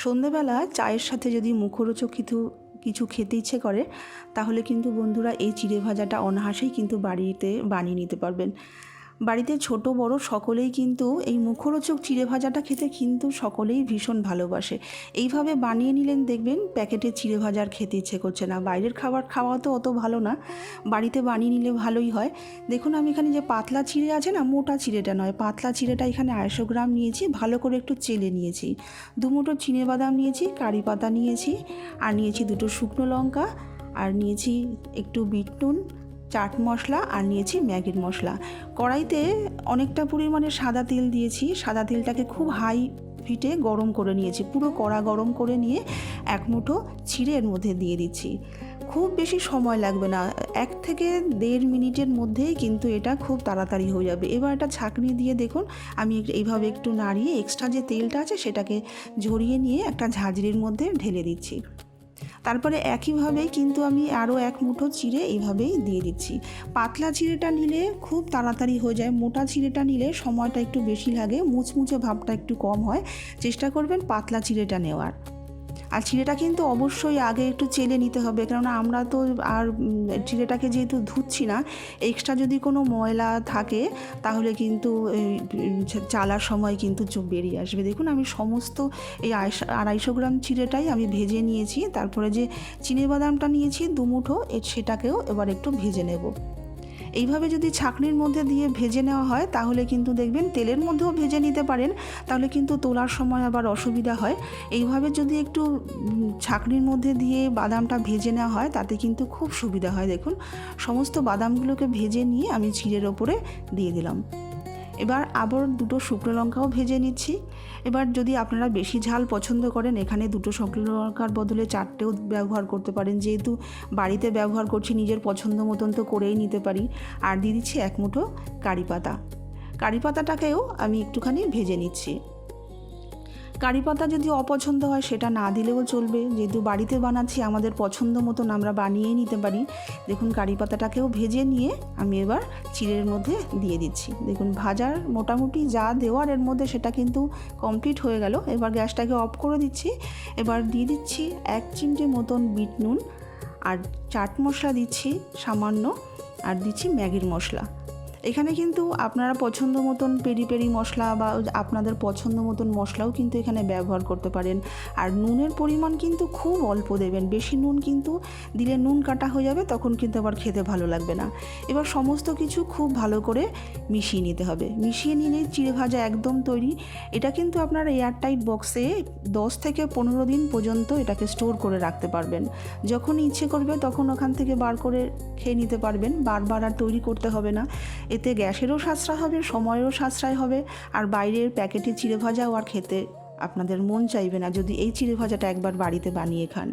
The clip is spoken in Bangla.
সন্ধেবেলা চায়ের সাথে যদি মুখরোচক কিছু খেতে ইচ্ছে করে তাহলে কিন্তু বন্ধুরা এই চিড়ে ভাজাটা অনায়াসেই কিন্তু বাড়িতে বানিয়ে নিতে পারবেন। বাড়িতে ছোট বড় সকলেই কিন্তু এই মুখরোচক চিড়ে ভাজাটা খেতে কিন্তু সকলেই ভীষণ ভালোবাসে। এইভাবে বানিয়ে নিলেন দেখবেন প্যাকেটের চিড়ে ভাজা আর খেতে ইচ্ছে করছে না। বাইরের খাবার খাওয়া তো অত ভালো না, বাড়িতে বানিয়ে নিলে ভালোই হয়। দেখুন আমি এখানে যে পাতলা চিড়ে আছে না, মোটা চিড়েটা নয়, পাতলা চিড়েটা এখানে 250 গ্রাম নিয়েছি, ভালো করে একটু চেলে নিয়েছি। 2 মুঠো চিনেবাদাম নিয়েছি, কারি পাতা নিয়েছি, আর নিয়েছি 2টো শুকনো লঙ্কা, আর নিয়েছি একটু বিট নুন, চাট মশলা, আর নিয়েছি ম্যাগির মশলা। কড়াইতে অনেকটা পরিমাণে সাদা তেল দিয়েছি। সাদা তেলটাকে খুব হাই হিটে গরম করে নিয়েছি, পুরো কড়া গরম করে নিয়ে 1 মুঠো চিড়ে এর মধ্যে দিয়ে দিচ্ছি। খুব বেশি সময় লাগবে না, 1 থেকে 1.5 মিনিটের মধ্যেই কিন্তু এটা খুব তাড়াতাড়ি হয়ে যাবে। এবার এটা ছাঁকনি দিয়ে দেখুন আমি এইভাবে একটু নাড়িয়ে এক্সট্রা যে তেলটা আছে সেটাকে ঝরিয়ে নিয়ে একটা ঝাঁঝরির মধ্যে ঢেলে দিচ্ছি। তারপরে একইভাবেই কিন্তু আমি আরও 1 মুঠো চিড়ে এইভাবেই দিয়ে দিচ্ছি। পাতলা চিড়েটা নিলে খুব তাড়াতাড়ি হয়ে যায়, মোটা চিড়েটা নিলে সময়টা একটু বেশি লাগে, মুচমুচে ভাবটা একটু কম হয়। চেষ্টা করবেন পাতলা চিড়েটা নেওয়ার। আর চিড়েটা কিন্তু অবশ্যই আগে একটু চেলে নিতে হবে, কেননা আমরা তো আর চিড়েটাকে যেহেতু ধুচ্ছি না, এক্সট্রা যদি কোনো ময়লা থাকে তাহলে কিন্তু চালার সময় কিন্তু বেরিয়ে আসবে। দেখুন আমি সমস্ত এই 250 গ্রাম চিড়েটাই আমি ভেজে নিয়েছি। তারপরে যে চিনেবাদামটা নিয়েছি 2 মুঠো, সেটাকেও এবার একটু ভেজে নেব। এইভাবে যদি ছাঁকনির মধ্যে দিয়ে ভেজে নেওয়া হয় তাহলে কিন্তু দেখবেন তেলের মধ্যেও ভেজে নিতে পারেন, তাহলে কিন্তু তোলার সময় আবার অসুবিধা হয়। এইভাবে যদি একটু ছাঁকনির মধ্যে দিয়ে বাদামটা ভেজে নেওয়া হয় তাতে কিন্তু খুব সুবিধা হয়। দেখুন সমস্ত বাদামগুলোকে ভেজে নিয়ে আমি চিড়ের ওপরে দিয়ে দিলাম। এবার আবার 2টো শুকনো লঙ্কাও ভেজে নিচ্ছি। এবার যদি আপনারা বেশি ঝাল পছন্দ করেন এখানে 2টো শুকনো লঙ্কার বদলে 4টেও ব্যবহার করতে পারেন, যেহেতু বাড়িতে ব্যবহার করছি নিজের পছন্দ মতন তো করেই নিতে পারি। আর দিয়ে দিচ্ছি 1 মুঠো কারি পাতা। কারি পাতাটাকেও আমি একটুখানি ভেজে নিচ্ছি। কারি পাতা যদি অপছন্দ হয় সেটা না দিলেও চলবে, যেহেতু বাড়িতে বানাচ্ছি আমাদের পছন্দ মতন আমরা বানিয়ে নিতে পারি। দেখুন কারি পাতাটাকেও ভেজে নিয়ে আমি এবার চিড়ের মধ্যে দিয়ে দিচ্ছি। দেখুন ভাজার মোটামুটি যা দেওয়ার এর মধ্যে সেটা কিন্তু কমপ্লিট হয়ে গেল। এবার গ্যাসটাকে অফ করে দিচ্ছি। এবার দিয়ে দিচ্ছি 1 চিমটে মতন বিট নুন, আর চাট মশলা দিচ্ছি সামান্য, আর দিচ্ছি ম্যাগির মশলা। এখানে কিন্তু আপনারা পছন্দ মতন পেরি পেরি মশলা বা আপনাদের পছন্দ মতন মশলাও কিন্তু এখানে ব্যবহার করতে পারেন। আর নুনের পরিমাণ কিন্তু খুব অল্প দেবেন, বেশি নুন কিন্তু দিলে নুন কাটা হয়ে যাবে, তখন কিন্তু আবার খেতে ভালো লাগবে না। এবার সমস্ত কিছু খুব ভালো করে মিশিয়ে নিতে হবে। মিশিয়ে নিলে চিড়ে ভাজা একদম তৈরি। এটা কিন্তু আপনারা এয়ারটাইট বক্সে 10 থেকে 15 দিন পর্যন্ত এটাকে স্টোর করে রাখতে পারবেন। যখন ইচ্ছে করবে তখন ওখান থেকে বার করে খেয়ে নিতে পারবেন, বারবার আর তৈরি করতে হবে না। এতে গ্যাসেরও সাশ্রয় হবে, সময়েরও সাশ্রয় হবে, আর বাইরের প্যাকেটে চিড়ে ভাজাও আর খেতে আপনাদের মন চাইবে না যদি এই চিড়ে ভাজাটা একবার বাড়িতে বানিয়ে খান।